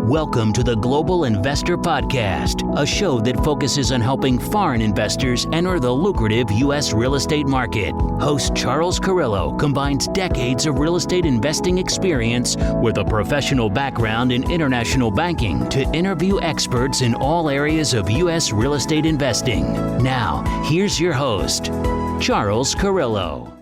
Welcome to the Global Investor Podcast, a show that focuses on helping foreign investors enter the lucrative U.S. real estate market. Host Charles Carillo combines decades of real estate investing experience with a professional background in international banking to interview experts in all areas of U.S. real estate investing. Now, here's your host, Charles Carillo.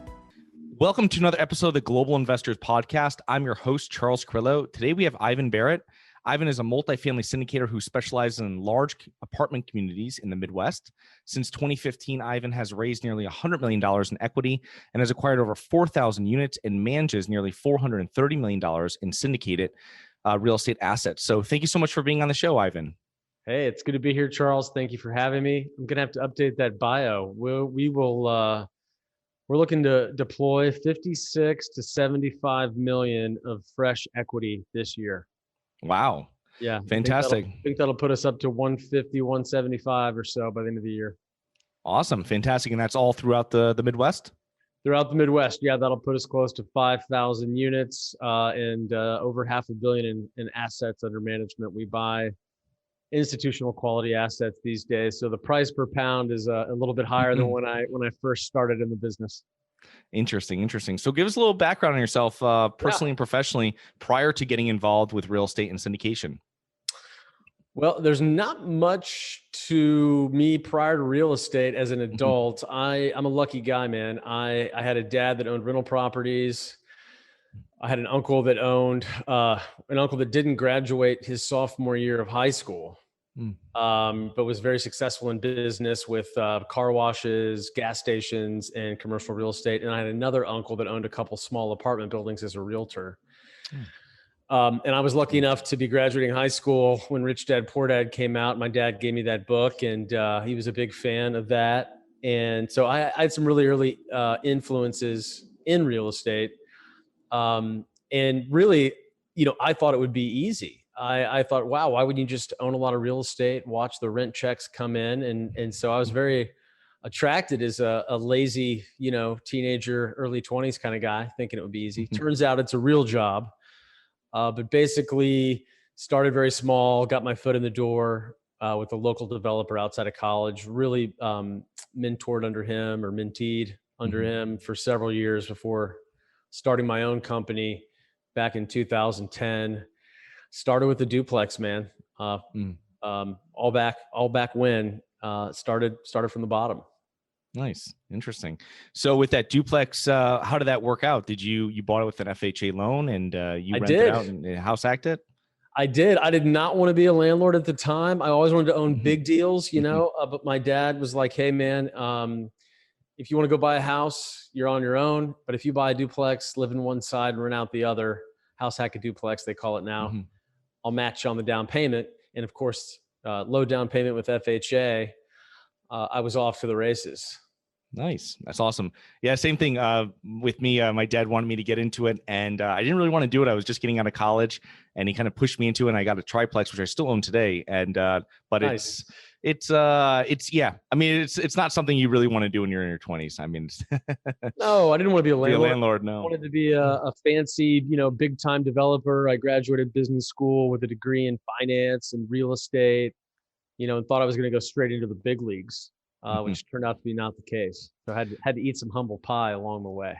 Welcome to another episode of the Global Investors Podcast. I'm your host, Charles Carillo. Today we have Ivan Barratt. Ivan is a multifamily syndicator who specializes in large apartment communities in the Midwest. Since 2015, Ivan has raised nearly $100 million in equity and has acquired over 4,000 units and manages nearly $430 million in syndicated real estate assets. So thank you so much for being on the show, Ivan. Hey, it's good to be here, Charles. Thank you for having me. I'm going to have to update that bio. We're looking to deploy 56 to 75 million of fresh equity this year. Wow. Yeah. Fantastic. I think that'll put us up to 150, 175 or so by the end of the year. Awesome. Fantastic. And that's all throughout the Midwest? Throughout the Midwest. Yeah, that'll put us close to 5,000 units and over $500 million in assets under management. We buy institutional quality assets these days. So the price per pound is a little bit higher than when I first started in the business. Interesting. So give us a little background on yourself personally and professionally prior to getting involved with real estate and syndication. Well, there's not much to me prior to real estate as an adult. I'm a lucky guy, man. I had a dad that owned rental properties. I had an uncle that didn't graduate his sophomore year of high school, but was very successful in business with car washes, gas stations, and commercial real estate. And I had another uncle that owned a couple small apartment buildings as a realtor. And I was lucky enough to be graduating high school when Rich Dad, Poor Dad came out. My dad gave me that book, and he was a big fan of that. And so I had some really early influences in real estate. And really, I thought it would be easy. I thought, wow, why wouldn't you just own a lot of real estate, watch the rent checks come in? And so I was very attracted as a lazy, teenager, early 20s kind of guy, thinking it would be easy. Turns out it's a real job. But basically started very small, got my foot in the door with a local developer outside of college, really mentored under him or menteed under him for several years before starting my own company back in 2010. Started with the duplex, man. All back when started from the bottom. Nice. Interesting. So with that duplex, how did that work out? Did you bought it with an FHA loan and you rented it out and house hacked it? I did. I did not want to be a landlord at the time. I always wanted to own big deals, but my dad was like, hey man, if you want to go buy a house, you're on your own. But if you buy a duplex, live in one side and rent out the other, house hack a duplex, they call it now. I'll match you on the down payment. And of course, low down payment with FHA, I was off to the races. Nice. That's awesome. Yeah, same thing with me. My dad wanted me to get into it, and I didn't really want to do it. I was just getting out of college, and he kind of pushed me into it, and I got a triplex, which I still own today. And but nice. It's yeah. I mean, it's not something you really want to do when you're in your 20s. I mean, no, I didn't want to be a landlord. No, I wanted to be a fancy, big time developer. I graduated business school with a degree in finance and real estate, and thought I was going to go straight into the big leagues, which turned out to be not the case. So I had to eat some humble pie along the way.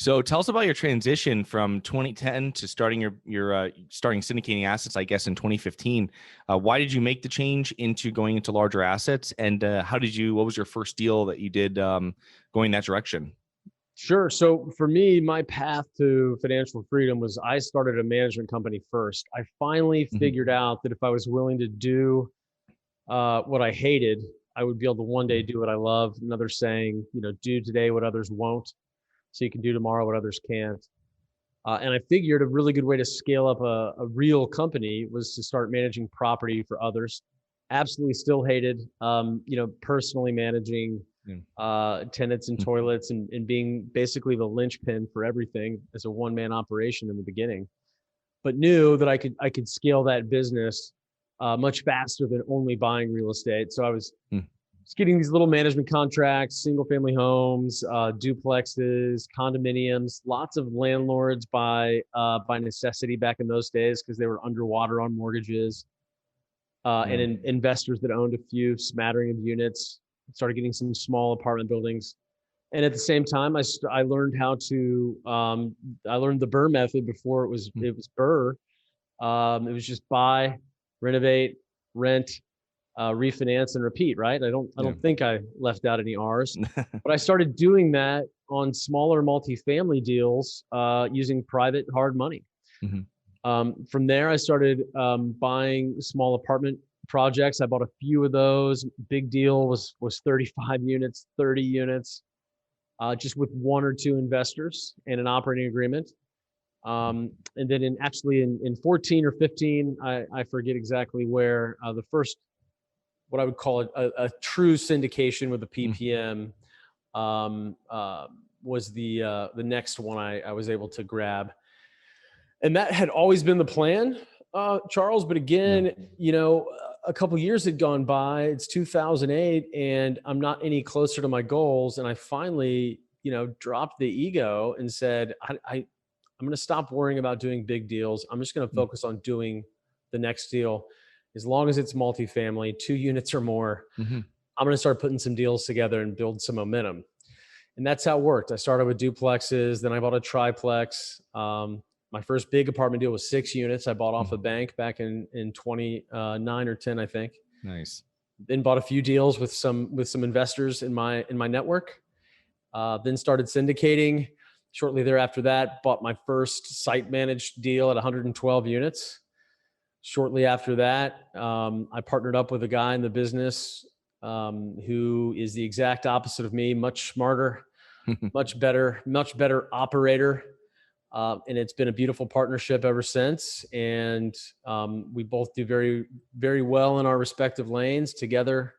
So tell us about your transition from 2010 to starting your starting syndicating assets, I guess, in 2015. Why did you make the change into going into larger assets? And what was your first deal that you did going that direction? Sure. So for me, my path to financial freedom was I started a management company first. I finally figured out that if I was willing to do what I hated, I would be able to one day do what I love. Another saying, do today what others won't, so you can do tomorrow what others can't. And I figured a really good way to scale up a real company was to start managing property for others. Absolutely still hated, personally managing tenants and toilets and being basically the linchpin for everything as a one-man operation in the beginning, but knew that I could scale that business much faster than only buying real estate. So I was just getting these little management contracts, single family homes, duplexes, condominiums, lots of landlords by necessity back in those days because they were underwater on mortgages, and investors that owned a few smattering of units. Started getting some small apartment buildings. And at the same time, I learned how to, I learned the BRRRR method before it was BRRRR. It was just buy, renovate, rent, refinance, and repeat, right? I don't think I left out any R's, but I started doing that on smaller multifamily deals, using private hard money. From there, I started buying small apartment projects. I bought a few of those. Big deal was 35 units, 30 units, just with one or two investors and an operating agreement. And then in 14 or 15, I forget exactly where, the first, what I would call a true syndication with a PPM, was the next one I was able to grab. And that had always been the plan, Charles. But again, a couple of years had gone by. It's 2008, and I'm not any closer to my goals. And I finally, dropped the ego and said, I'm going to stop worrying about doing big deals. I'm just going to focus on doing the next deal. As long as it's multifamily, 2 units or more, I'm going to start putting some deals together and build some momentum. And that's how it worked. I started with duplexes. Then I bought a triplex. My first big apartment deal was 6 units. I bought off a bank back in 2009 or 10, I think. Nice. Then bought a few deals with some investors in my network. Then started syndicating. Shortly thereafter that, bought my first site managed deal at 112 units. Shortly after that, I partnered up with a guy in the business who is the exact opposite of me, much smarter, much better operator. And it's been a beautiful partnership ever since. And we both do very, very well in our respective lanes together.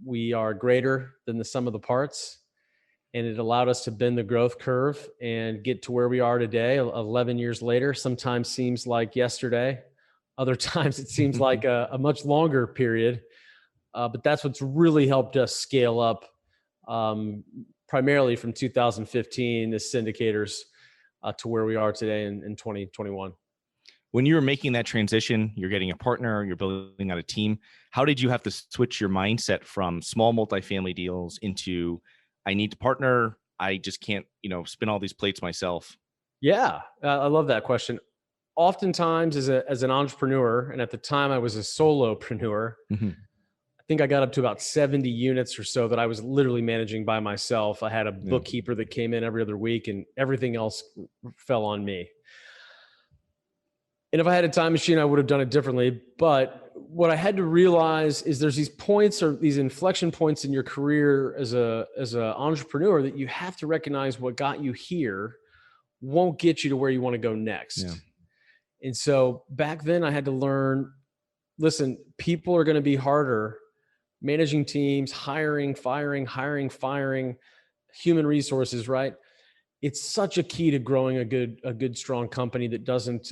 We are greater than the sum of the parts. And it allowed us to bend the growth curve and get to where we are today, 11 years later. Sometimes seems like yesterday. Other times it seems like a much longer period. But that's what's really helped us scale up, primarily from 2015 as syndicators to where we are today in 2021. When you were making that transition, you're getting a partner, you're building out a team. How did you have to switch your mindset from small multifamily deals into, I need to partner, I just can't, spin all these plates myself? Yeah, I love that question. Oftentimes as an entrepreneur, and at the time I was a solopreneur, I think I got up to about 70 units or so that I was literally managing by myself. I had a bookkeeper that came in every other week, and everything else fell on me. And if I had a time machine, I would have done it differently. But what I had to realize is there's these points or these inflection points in your career as a entrepreneur that you have to recognize what got you here won't get you to where you want to go next. Yeah. And so back then I had to learn, listen, people are going to be harder managing teams, hiring, firing, human resources, right? It's such a key to growing a good, strong company that doesn't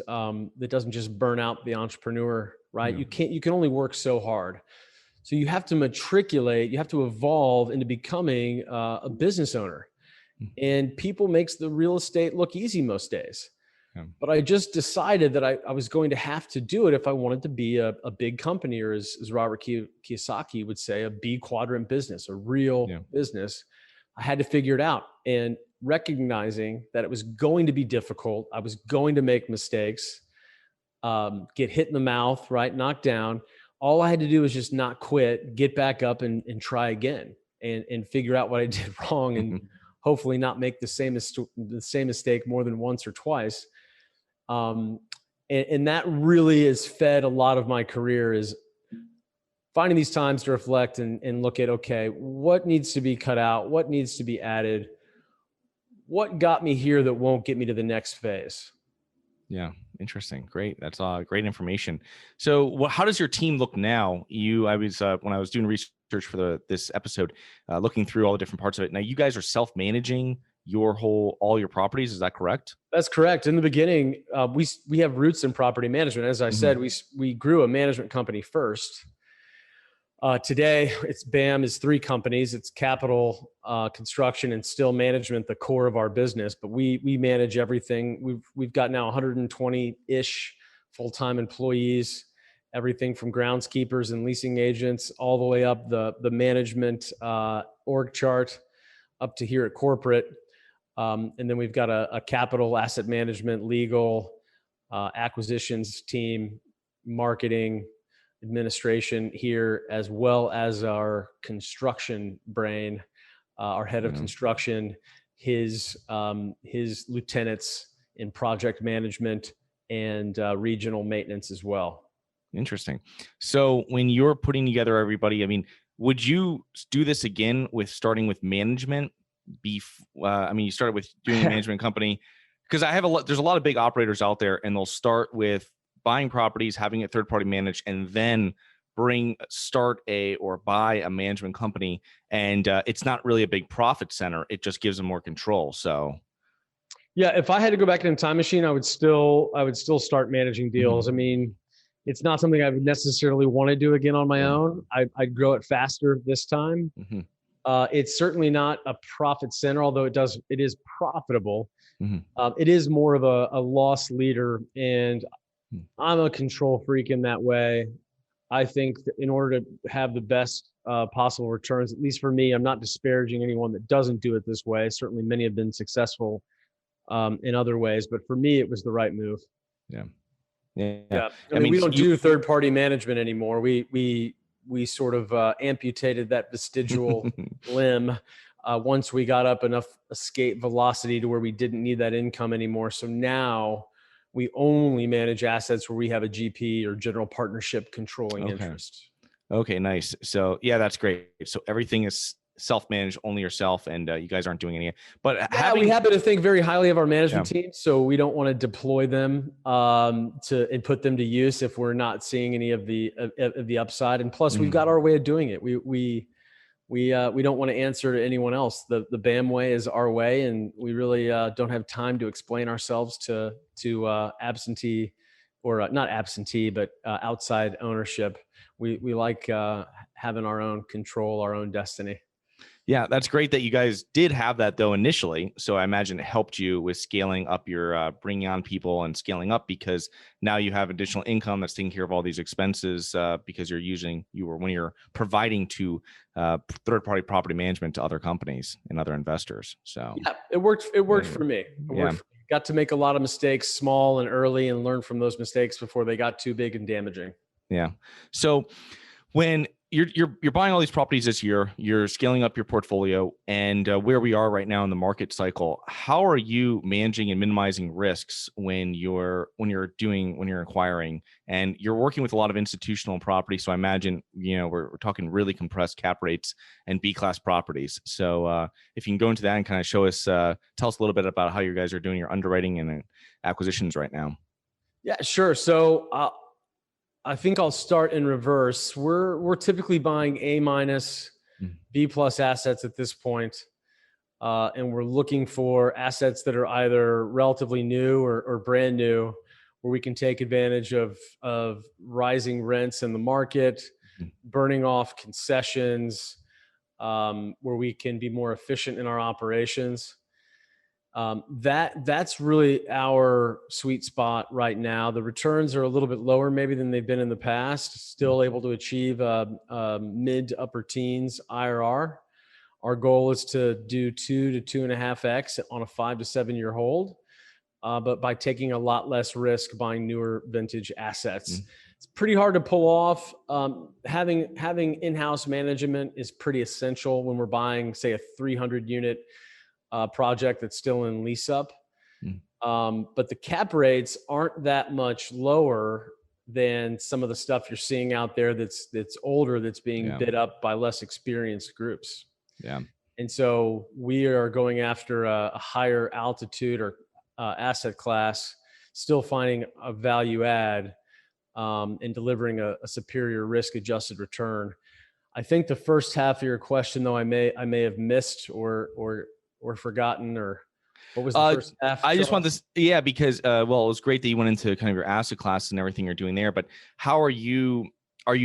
just burn out the entrepreneur, right? Yeah. You can only work so hard. So you have to matriculate, you have to evolve into becoming a business owner. And people makes the real estate look easy most days. Yeah. But I just decided that I was going to have to do it if I wanted to be a big company, or as Robert Kiyosaki would say, a B quadrant business, a real business. I had to figure it out, and recognizing that it was going to be difficult. I was going to make mistakes, get hit in the mouth, right? Knocked down. All I had to do was just not quit, get back up and try again and figure out what I did wrong, and hopefully not make the same mistake more than once or twice. And that really has fed a lot of my career, is finding these times to reflect and look at, okay, what needs to be cut out? What needs to be added? What got me here that won't get me to the next phase? Yeah. Interesting. Great. That's great information. So how does your team look now? I was, when I was doing research for this episode, looking through all the different parts of it. Now you guys are self-managing all your properties. Is that correct? That's correct. In the beginning, we have roots in property management. As I said, we grew a management company first. Today, it's BAM is 3 companies. It's capital, construction, and still management, the core of our business. But we manage everything. We've got now 120-ish full-time employees, everything from groundskeepers and leasing agents, all the way up the management org chart, up to here at corporate. And then we've got a capital, asset management, legal, acquisitions team, marketing, administration here, as well as our construction brain, our head of construction, his lieutenants in project management and regional maintenance as well. Interesting. So when you're putting together everybody, I mean, would you do this again with starting with management? You started with doing a management company, because there's a lot of big operators out there, and they'll start with buying properties, having it third-party managed, and then buy a management company. And it's not really a big profit center. It just gives them more control. So yeah, if I had to go back in a time machine, I would still start managing deals. Mm-hmm. I mean, it's not something I would necessarily want to do again on my own. I'd grow it faster this time. Mm-hmm. It's certainly not a profit center, although it is profitable. Mm-hmm. It is more of a loss leader, and I'm a control freak in that way. I think that in order to have the best possible returns, at least for me, I'm not disparaging anyone that doesn't do it this way. Certainly many have been successful in other ways, but for me, it was the right move. Yeah. I mean, we don't do third-party management anymore. We sort of amputated that vestigial limb once we got up enough escape velocity to where we didn't need that income anymore. So now we only manage assets where we have a GP or general partnership controlling interest. Okay, nice. So yeah, that's great. So everything is self-managed, only yourself, and you guys aren't doing any. But we happen to think very highly of our management team, so we don't want to deploy them and put them to use if we're not seeing any of the upside. And plus, we've got our way of doing it. We don't want to answer to anyone else. The BAM way is our way, and we really don't have time to explain ourselves to absentee, or not absentee, but outside ownership. We like having our own control, our own destiny. Yeah, that's great that you guys did have that though initially. So I imagine it helped you with scaling up your bringing on people and scaling up, because now you have additional income that's taking care of all these expenses because when you're providing to third-party property management to other companies and other investors. So yeah, it worked for me. Got to make a lot of mistakes small and early and learn from those mistakes before they got too big and damaging. Yeah. So when you're buying all these properties this year, you're scaling up your portfolio, and where we are right now in the market cycle, how are you managing and minimizing risks when you're acquiring, and you're working with a lot of institutional property? So I imagine, we're talking really compressed cap rates and B-class properties. So if you can go into that and kind of tell us a little bit about how you guys are doing your underwriting and acquisitions right now. Yeah, sure. So I think I'll start in reverse. We're typically buying A-, B+ assets at this point, and we're looking for assets that are either relatively new or brand new, where we can take advantage of rising rents in the market, burning off concessions, where we can be more efficient in our operations. That's really our sweet spot right now. The returns are a little bit lower maybe than they've been in the past, still able to achieve mid to upper teens IRR. Our goal is to do 2 to 2.5x on a 5 to 7 year hold, but by taking a lot less risk buying newer vintage assets. It's pretty hard to pull off. Having in-house management is pretty essential when we're buying, say, a 300 unit project that's still in lease up. But the cap rates aren't that much lower than some of the stuff you're seeing out there that's older, that's being bid up by less experienced groups. Yeah. And so we are going after a higher altitude or asset class, still finding a value add and delivering a superior risk adjusted return. I think the first half of your question, though, I may have missed or forgotten, or what was the first half? I just want this, because it was great that you went into kind of your asset class and everything you're doing there, but how are you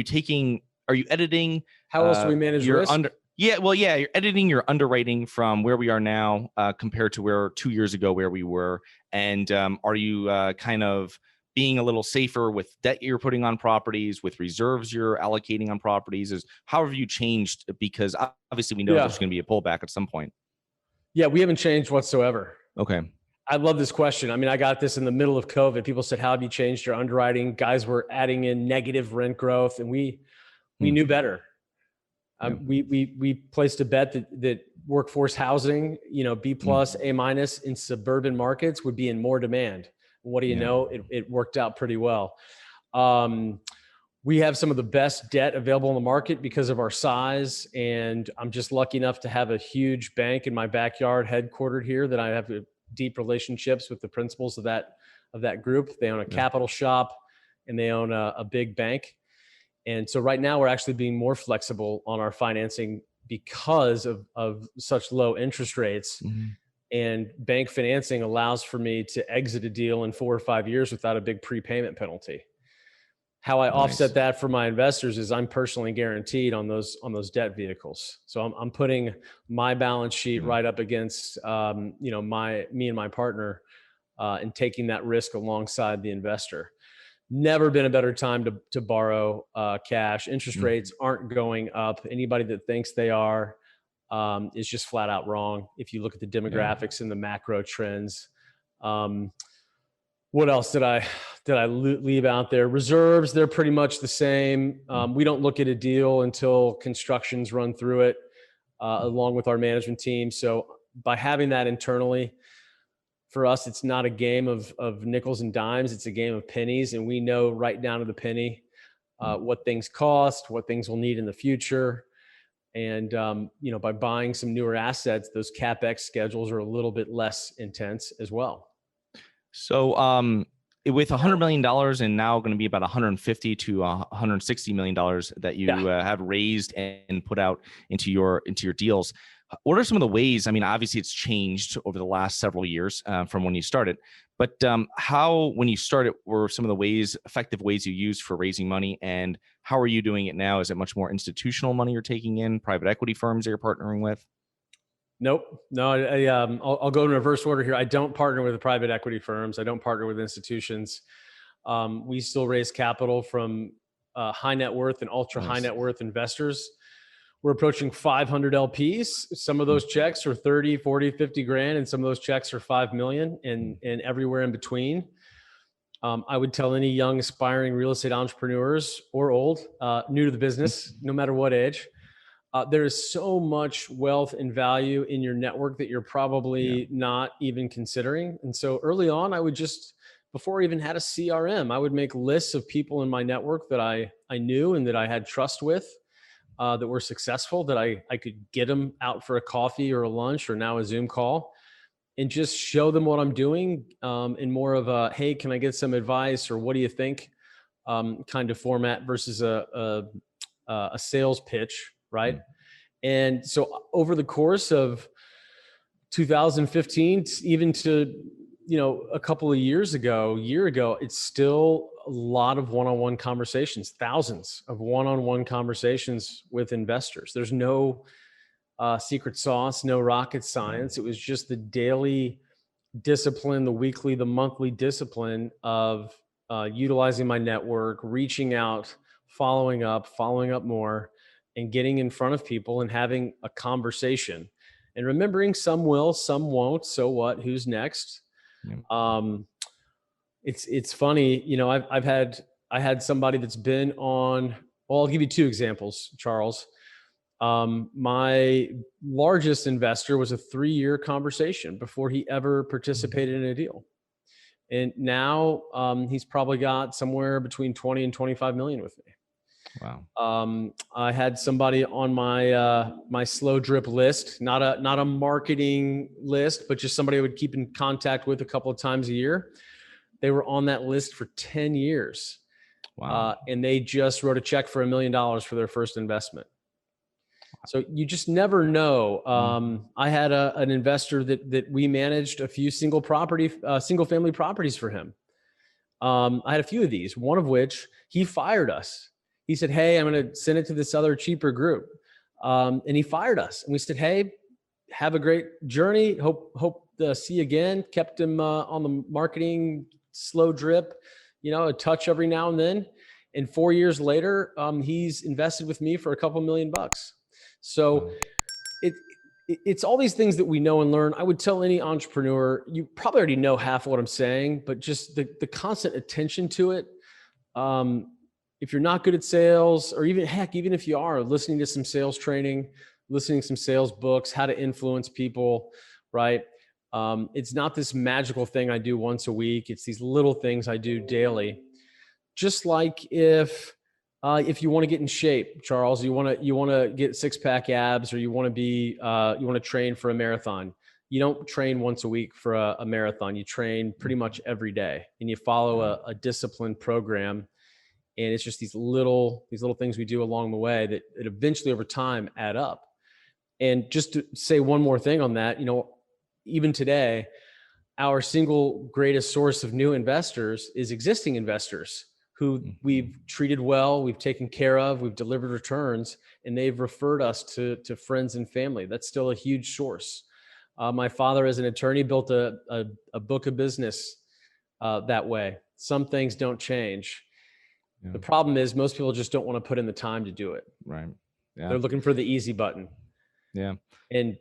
taking are you editing? How else do we manage risk? You're editing your underwriting from where we are now compared to where 2 years ago where we were. And are you kind of being a little safer with debt you're putting on properties, with reserves you're allocating on properties? How have you changed? Because obviously we know there's going to be a pullback at some point. Yeah, we haven't changed whatsoever. Okay. I love this question. I mean, I got this in the middle of COVID. People said, how have you changed your underwriting? Guys were adding in negative rent growth, and we knew better. We placed a bet that workforce housing, B+, A- in suburban markets would be in more demand. What do you know? It worked out pretty well. We have some of the best debt available in the market because of our size. And I'm just lucky enough to have a huge bank in my backyard headquartered here that I have deep relationships with the principals of that group. They own a capital shop and they own a big bank. And so right now we're actually being more flexible on our financing because of such low interest rates. Mm-hmm. And bank financing allows for me to exit a deal in 4 or 5 years without a big prepayment penalty. How I offset that for my investors is I'm personally guaranteed on those debt vehicles. So I'm putting my balance sheet right up against me and my partner and taking that risk alongside the investor. Never been a better time to borrow cash. Interest rates aren't going up. Anybody that thinks they are is just flat out wrong. If you look at the demographics and the macro trends. What else did I leave out there? Reserves, they're pretty much the same. We don't look at a deal until construction's run through it, along with our management team. So by having that internally, for us, it's not a game of nickels and dimes. It's a game of pennies. And we know right down to the penny what things cost, what things we'll need in the future. And, by buying some newer assets, those CapEx schedules are a little bit less intense as well. So with $100 million and now going to be about $150 to $160 million that you have raised and put out into your deals, what are some of the ways? I mean, obviously it's changed over the last several years from when you started, but how, when you started, were some of the effective ways you used for raising money, and how are you doing it now? Is it much more institutional money you're taking in, private equity firms that you're partnering with? Nope. No, I'll go in reverse order here. I don't partner with the private equity firms. I don't partner with institutions. We still raise capital from high net worth and ultra high net worth investors. We're approaching 500 LPs. Some of those checks are 30, 40, 50 grand, and some of those checks are 5 million and everywhere in between. I would tell any young aspiring real estate entrepreneurs or old, new to the business, no matter what age, there is so much wealth and value in your network that you're probably not even considering. And so early on, I would just, before I even had a CRM, I would make lists of people in my network that I knew and that I had trust with, that were successful, that I could get them out for a coffee or a lunch or now a Zoom call, and just show them what I'm doing in more of a, hey, can I get some advice, or what do you think kind of format versus a sales pitch. Right. And so over the course of 2015, even to, a couple of year ago, it's still a lot of one-on-one conversations, thousands of one-on-one conversations with investors. There's no secret sauce, no rocket science. It was just the daily discipline, the weekly, the monthly discipline of utilizing my network, reaching out, following up more, and getting in front of people and having a conversation, and remembering some will, some won't. So what? Who's next? It's funny, I had somebody that's been on. Well, I'll give you 2 examples, Charles. My largest investor was a 3-year conversation before he ever participated in a deal, and now he's probably got somewhere between 20 and 25 million with me. Wow. I had somebody on my slow drip list, not a marketing list, but just somebody I would keep in contact with a couple of times a year. They were on that list for 10 years. Wow. And they just wrote a check for $1 million for their first investment. So you just never know. I had an investor that we managed a few single family properties for him. I had a few of these, one of which he fired us. He said, hey, I'm going to send it to this other cheaper group. And he fired us. And we said, hey, have a great journey. Hope to see you again. Kept him on the marketing slow drip, a touch every now and then. And 4 years later, he's invested with me for a couple $1,000,000. So it's all these things that we know and learn. I would tell any entrepreneur, you probably already know half of what I'm saying, but just the constant attention to it. If you're not good at sales, or even if you are, listening to some sales training, listening to some sales books, how to influence people, right? It's not this magical thing I do once a week. It's these little things I do daily. Just like if you want to get in shape, Charles, you want to get 6-pack abs, or you want to train for a marathon. You don't train once a week for a marathon. You train pretty much every day, and you follow a disciplined program. And it's just these little things we do along the way that eventually over time add up. And just to say one more thing on that, even today, our single greatest source of new investors is existing investors who we've treated well, we've taken care of, we've delivered returns, and they've referred us to friends and family. That's still a huge source. My father, as an attorney, built a book of business that way. Some things don't change. Yeah. The problem is most people just don't want to put in the time to do it. Right. Yeah. They're looking for the easy button. Yeah. And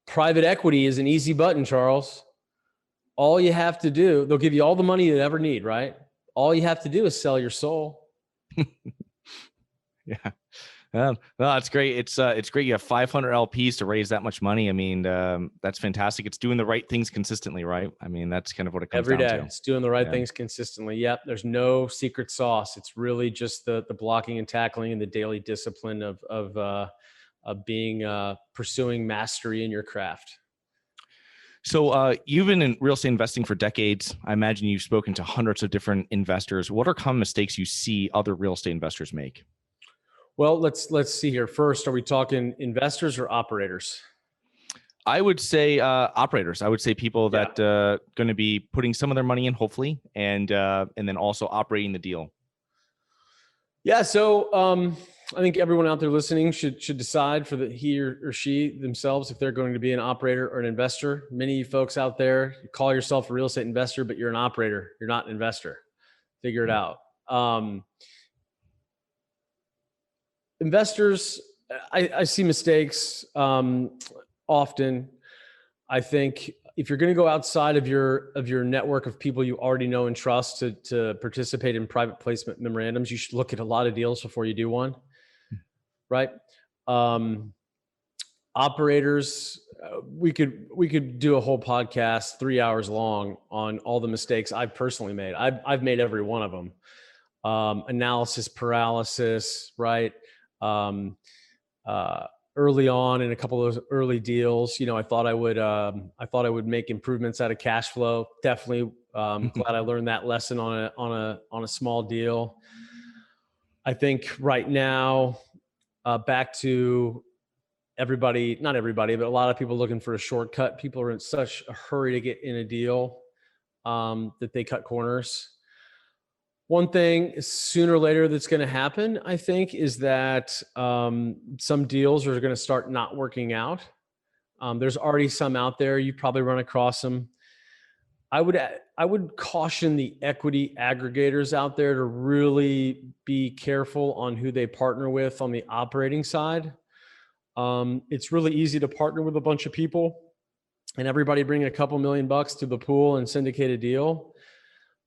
private equity is an easy button, Charles. All you have to do, they'll give you all the money you ever need, right? All you have to do is sell your soul. Yeah. No, that's great. It's great. You have 500 LPs to raise that much money. I mean, that's fantastic. It's doing the right things consistently, right? I mean, that's kind of what it comes down to. Every day, it's doing the right things consistently. Yep. There's no secret sauce. It's really just the blocking and tackling and the daily discipline of being pursuing mastery in your craft. So you've been in real estate investing for decades. I imagine you've spoken to hundreds of different investors. What are common mistakes you see other real estate investors make? Well, let's see here. First, are we talking investors or operators? I would say operators. I would say people that going to be putting some of their money in, hopefully, and then also operating the deal. Yeah. So I think everyone out there listening should decide for he or she themselves if they're going to be an operator or an investor. Many of you folks out there, you call yourself a real estate investor, but you're an operator. You're not an investor. Figure it out. Investors, I see mistakes often. I think if you're going to go outside of your network of people you already know and trust to participate in private placement memorandums, you should look at a lot of deals before you do one, right? Operators, we could do a whole podcast 3 hours long on all the mistakes I've personally made. I've made every one of them. Analysis paralysis, right? Early on in a couple of those early deals, I thought I would make improvements out of cash flow. Definitely glad I learned that lesson on a small deal. I think right now, back to everybody, not everybody, but a lot of people looking for a shortcut. People are in such a hurry to get in a deal that they cut corners. One thing sooner or later that's going to happen, I think, is that some deals are going to start not working out. There's already some out there. You probably run across them. I would caution the equity aggregators out there to really be careful on who they partner with on the operating side. It's really easy to partner with a bunch of people and everybody bring a couple $1,000,000 to the pool and syndicate a deal.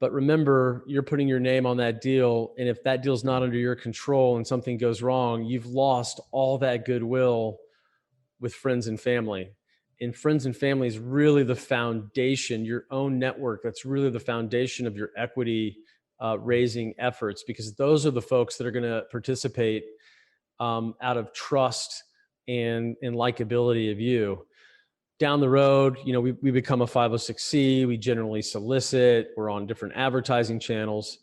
But remember, you're putting your name on that deal. And if that deal's not under your control and something goes wrong, you've lost all that goodwill with friends and family. And friends and family is really the foundation, your own network. That's really the foundation of your equity raising efforts, because those are the folks that are going to participate out of trust and likability of you. Down the road, we become a 506C. We generally solicit. We're on different advertising channels,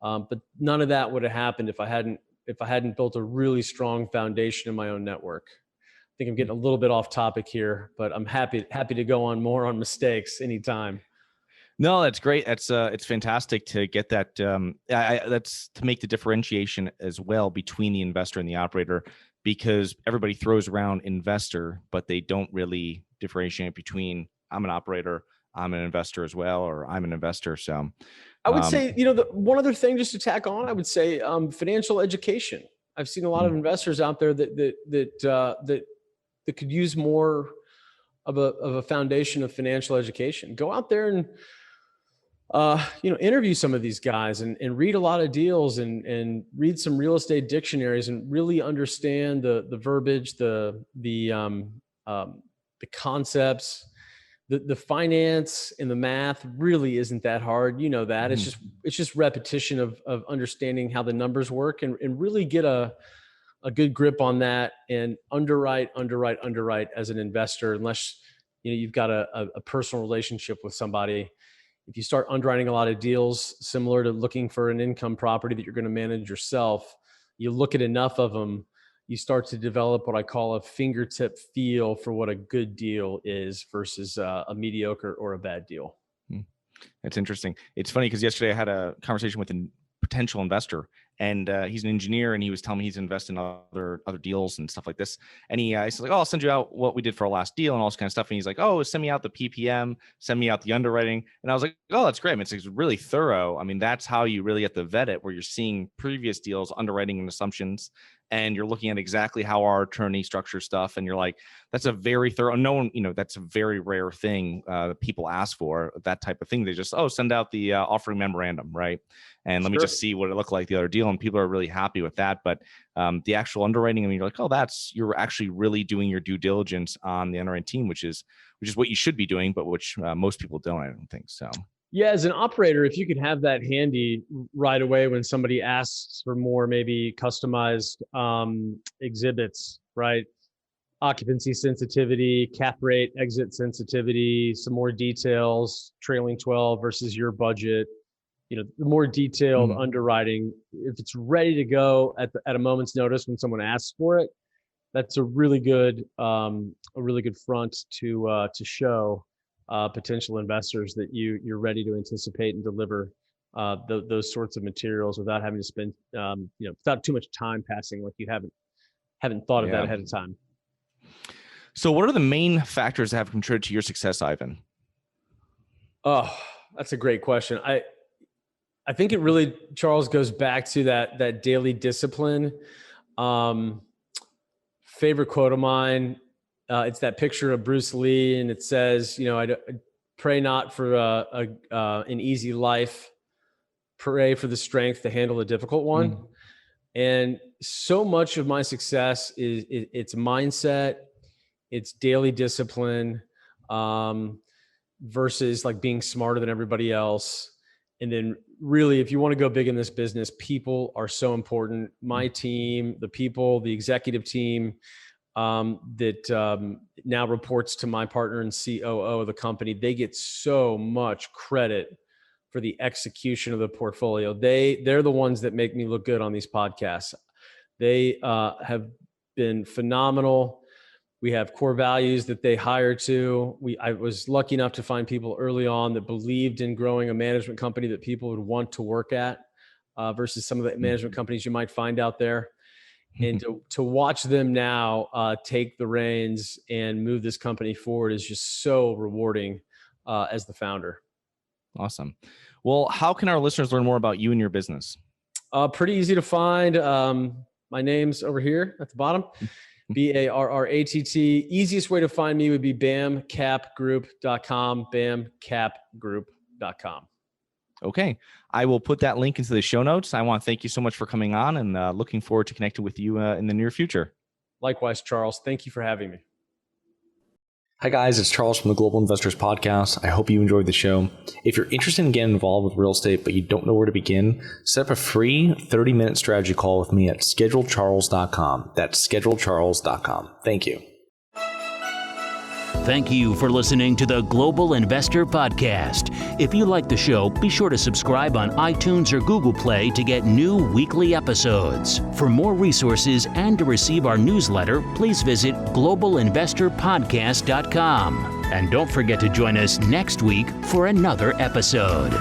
but none of that would have happened if I hadn't built a really strong foundation in my own network. I think I'm getting a little bit off topic here, but I'm happy to go on more on mistakes anytime. No, that's great. It's fantastic to get that. That's to make the differentiation as well between the investor and the operator, because everybody throws around investor, but they don't really differentiate between I'm an operator, I'm an investor as well, or I'm an investor. So I would say, the one other thing just to tack on, I would say financial education. I've seen a lot of investors out there that could use more of a foundation of financial education. Go out there and interview some of these guys and read a lot of deals and read some real estate dictionaries and really understand the verbiage, the concepts. The finance and the math really isn't that hard. You know that. It's just repetition of understanding how the numbers work and really get a good grip on that and underwrite as an investor, unless you've got a personal relationship with somebody. If you start underwriting a lot of deals similar to looking for an income property that you're going to manage yourself, you look at enough of them, you start to develop what I call a fingertip feel for what a good deal is versus a mediocre or a bad deal. That's interesting. It's funny because yesterday I had a conversation with a potential investor, and he's an engineer, and he was telling me he's invested in other deals and stuff like this. And he said, like, "Oh, I'll send you out what we did for our last deal and all this kind of stuff." And he's like, "Oh, send me out the PPM, send me out the underwriting." And I was like, "Oh, that's great. I mean, it's really thorough. I mean, that's how you really get to vet it, where you're seeing previous deals, underwriting and assumptions, and you're looking at exactly how our attorney structures stuff. And you're like, that's a very thorough, no one, that's a very rare thing that people ask for, that type of thing. They just, send out the offering memorandum, right? And let me just see what it looked like the other deal. And people are really happy with that. But the actual underwriting, I mean, you're like, you're actually really doing your due diligence on the underwriting team, which is what you should be doing, but which most people don't, I don't think so. Yeah, as an operator, if you could have that handy right away when somebody asks for more maybe customized exhibits, right? Occupancy sensitivity, cap rate, exit sensitivity, some more details, trailing 12 versus your budget, the more detailed underwriting. If it's ready to go at a moment's notice when someone asks for it, that's a really good front to show potential investors that you're ready to anticipate and deliver those sorts of materials without having to spend without too much time passing, like you haven't thought of that ahead of time. So what are the main factors that have contributed to your success, Ivan? Oh, that's a great question. I think it really, Charles, goes back to that daily discipline. Favorite quote of mine, it's that picture of Bruce Lee, and it says, I pray not for an easy life, pray for the strength to handle a difficult one. And so much of my success is it's mindset, it's daily discipline, versus like being smarter than everybody else. And then really, if you want to go big in this business, people are so important. My team, the people, the executive team, that now reports to my partner and COO of the company, they get so much credit for the execution of the portfolio. They're the ones that make me look good on these podcasts. They have been phenomenal. We have core values that they hire to. I was lucky enough to find people early on that believed in growing a management company that people would want to work at, versus some of the management companies you might find out there. And to watch them now take the reins and move this company forward is just so rewarding as the founder. Awesome. Well, how can our listeners learn more about you and your business? Pretty easy to find. My name's over here at the bottom, Barratt. Easiest way to find me would be bamcapgroup.com, bamcapgroup.com. Okay. I will put that link into the show notes. I want to thank you so much for coming on, and looking forward to connecting with you in the near future. Likewise, Charles. Thank you for having me. Hi guys, it's Charles from the Global Investors Podcast. I hope you enjoyed the show. If you're interested in getting involved with real estate, but you don't know where to begin, set up a free 30-minute strategy call with me at schedulecharles.com. That's schedulecharles.com. Thank you. Thank you for listening to the Global Investor Podcast. If you like the show, be sure to subscribe on iTunes or Google Play to get new weekly episodes. For more resources and to receive our newsletter, please visit globalinvestorpodcast.com. And don't forget to join us next week for another episode.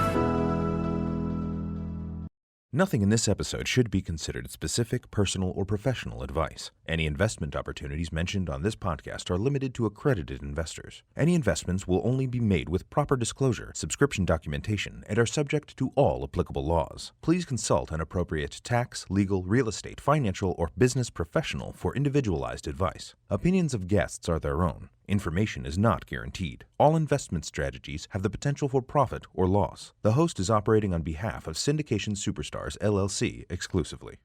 Nothing in this episode should be considered specific, personal, or professional advice. Any investment opportunities mentioned on this podcast are limited to accredited investors. Any investments will only be made with proper disclosure, subscription documentation, and are subject to all applicable laws. Please consult an appropriate tax, legal, real estate, financial, or business professional for individualized advice. Opinions of guests are their own. Information is not guaranteed. All investment strategies have the potential for profit or loss. The host is operating on behalf of Syndication Superstars LLC exclusively.